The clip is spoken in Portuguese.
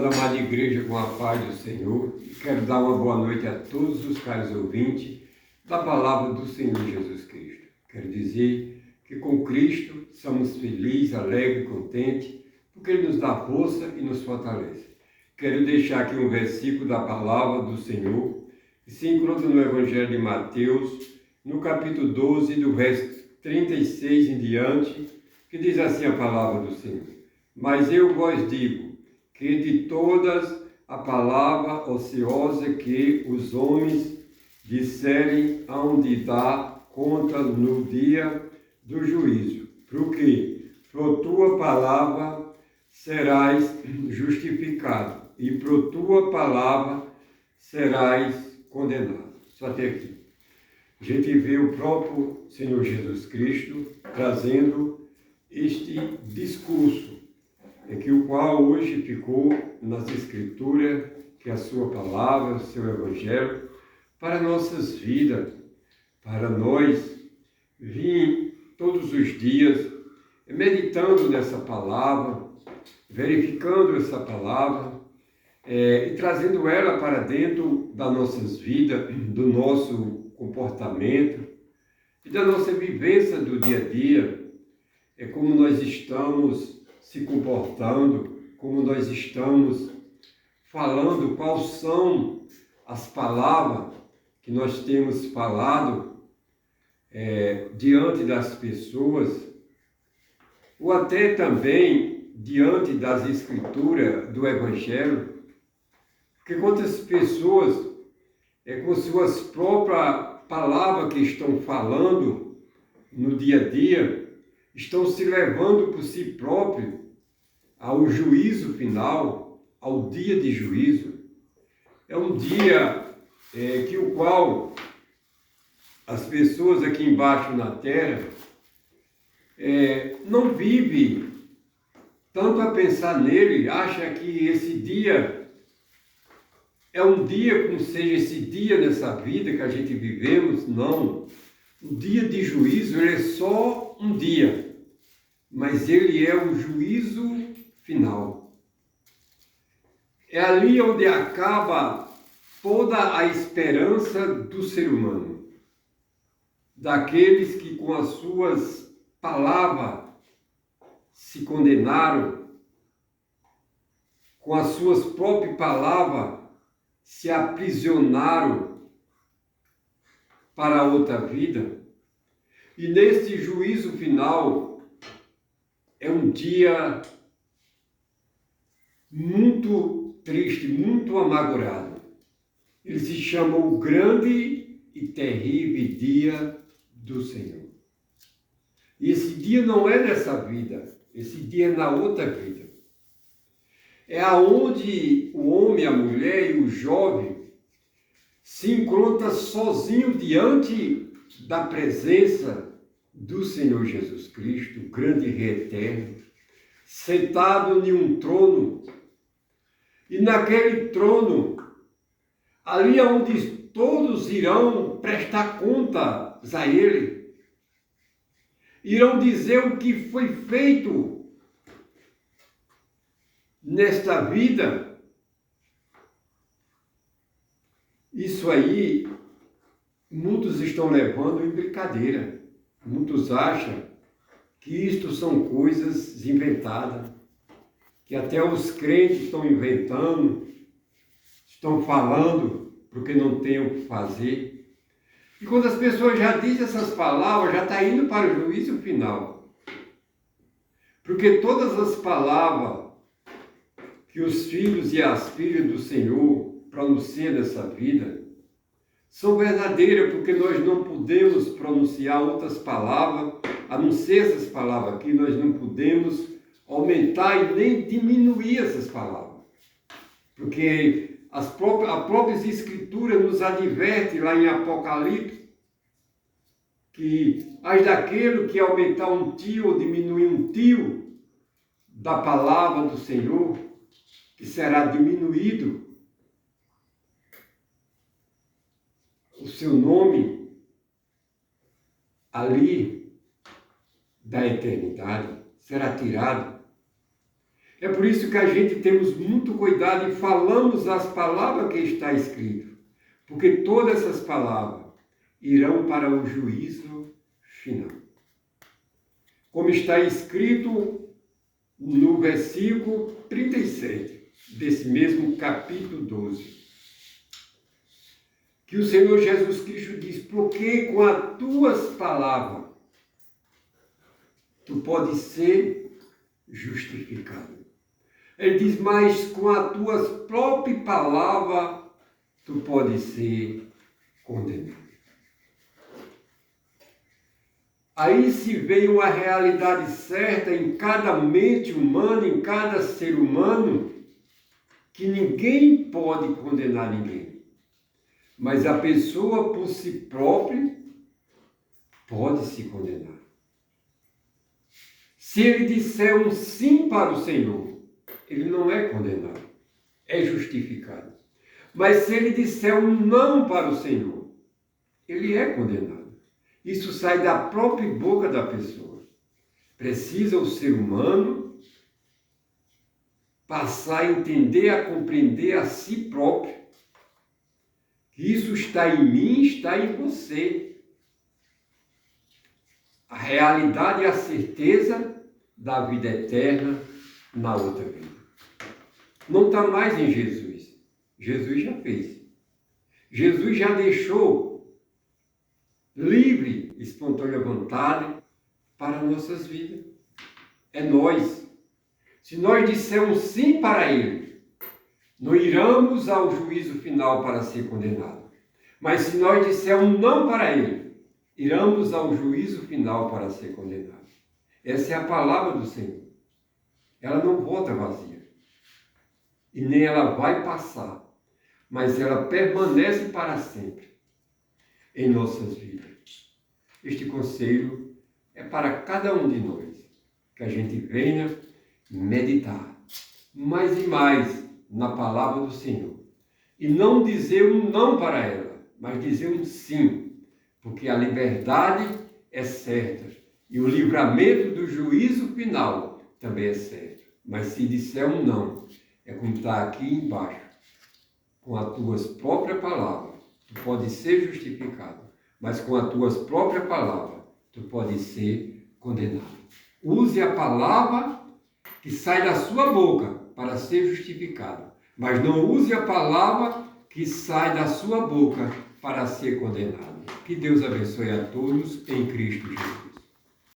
Saudando a amada igreja com a paz do Senhor, e quero dar uma boa noite a todos os caros ouvintes da palavra do Senhor Jesus Cristo. Quero dizer que com Cristo somos felizes, alegres, contentes, porque Ele nos dá força e nos fortalece. Quero deixar aqui um versículo da palavra do Senhor, que se encontra no Evangelho de Mateus, no capítulo 12, do verso 36 em diante, que diz assim a palavra do Senhor: Mas eu vos digo, que de todas a palavra ociosa que os homens disserem, hão de dar conta no dia do juízo. Porque por tua palavra serás justificado, e por tua palavra serás condenado. Só até aqui. A gente vê o próprio Senhor Jesus Cristo trazendo este discurso, que o qual hoje ficou nas Escrituras, que é a sua palavra, o seu Evangelho, para nossas vidas, para nós vir todos os dias meditando nessa palavra, verificando essa palavra e trazendo ela para dentro das nossas vidas, do nosso comportamento e da nossa vivência do dia a dia. É como nós estamos se comportando, como nós estamos falando, quais são as palavras que nós temos falado diante das pessoas, ou até também diante das Escrituras do Evangelho, porque quantas pessoas, com suas próprias palavras que estão falando no dia a dia, estão se levando por si próprio ao juízo final, ao dia de juízo. É um dia que o qual as pessoas aqui embaixo na terra não vivem tanto a pensar nele, acha que esse dia é um dia como seja esse dia nessa vida que a gente vivemos. Não. O dia de juízo ele é só um dia, mas ele é o juízo final. É ali onde acaba toda a esperança do ser humano, daqueles que com as suas palavras se condenaram, com as suas próprias palavras se aprisionaram para outra vida. E neste juízo final é um dia muito triste, muito amargurado. Ele se chama o grande e terrível dia do Senhor. E esse dia não é nessa vida, esse dia é na outra vida. É aonde o homem, a mulher e o jovem se encontram sozinhos diante da presença do Senhor Jesus Cristo, o grande Rei eterno, sentado em um trono. E naquele trono, ali onde todos irão prestar contas a Ele, irão dizer o que foi feito nesta vida. Isso aí, muitos estão levando em brincadeira. Muitos acham que isto são coisas inventadas, que até os crentes estão inventando, estão falando, porque não têm o que fazer. E quando as pessoas já dizem essas palavras, já está indo para o juízo final. Porque todas as palavras que os filhos e as filhas do Senhor pronunciam nessa vida são verdadeiras, porque nós não podemos pronunciar outras palavras, a não ser essas palavras aqui. Nós não podemos aumentar e nem diminuir essas palavras, porque a própria Escritura nos adverte lá em Apocalipse que as daquele que aumentar um tio ou diminuir um tio da palavra do Senhor, que será diminuído o seu nome ali da eternidade, será tirado. É por isso que a gente temos muito cuidado e falamos as palavras que está escrito, porque todas essas palavras irão para o juízo final. Como está escrito no versículo 37 desse mesmo capítulo 12, que o Senhor Jesus Cristo diz: porque com as tuas palavras tu podes ser justificado. Ele diz: mas com as tuas próprias palavras tu podes ser condenado. Aí se vê uma realidade certa em cada mente humana, em cada ser humano, que ninguém pode condenar ninguém. Mas a pessoa por si própria pode se condenar. Se ele disser um sim para o Senhor, ele não é condenado, é justificado. Mas se ele disser um não para o Senhor, ele é condenado. Isso sai da própria boca da pessoa. Precisa o ser humano passar a entender, a compreender a si próprio que isso está em mim, está em você. A realidade e a certeza da vida eterna na outra vida. Não está mais em Jesus. Jesus já fez. Jesus já deixou livre, espontânea vontade para nossas vidas. É nós. Se nós dissermos sim para Ele, não iremos ao juízo final para ser condenados. Mas se nós dissermos não para Ele, iremos ao juízo final para ser condenados. Essa é a palavra do Senhor. Ela não volta vazia. E nem ela vai passar. Mas ela permanece para sempre em nossas vidas. Este conselho é para cada um de nós, que a gente venha meditar mais e mais na palavra do Senhor. E não dizer um não para ela, mas dizer um sim, porque a liberdade é certa e o livramento do juízo final também é certo. Mas se disser um não, é como está aqui embaixo, com as tuas próprias palavras, tu pode ser justificado, mas com as tuas próprias palavras, tu pode ser condenado. Use a palavra que sai da sua boca para ser justificado, mas não use a palavra que sai da sua boca para ser condenado. Que Deus abençoe a todos em Cristo Jesus.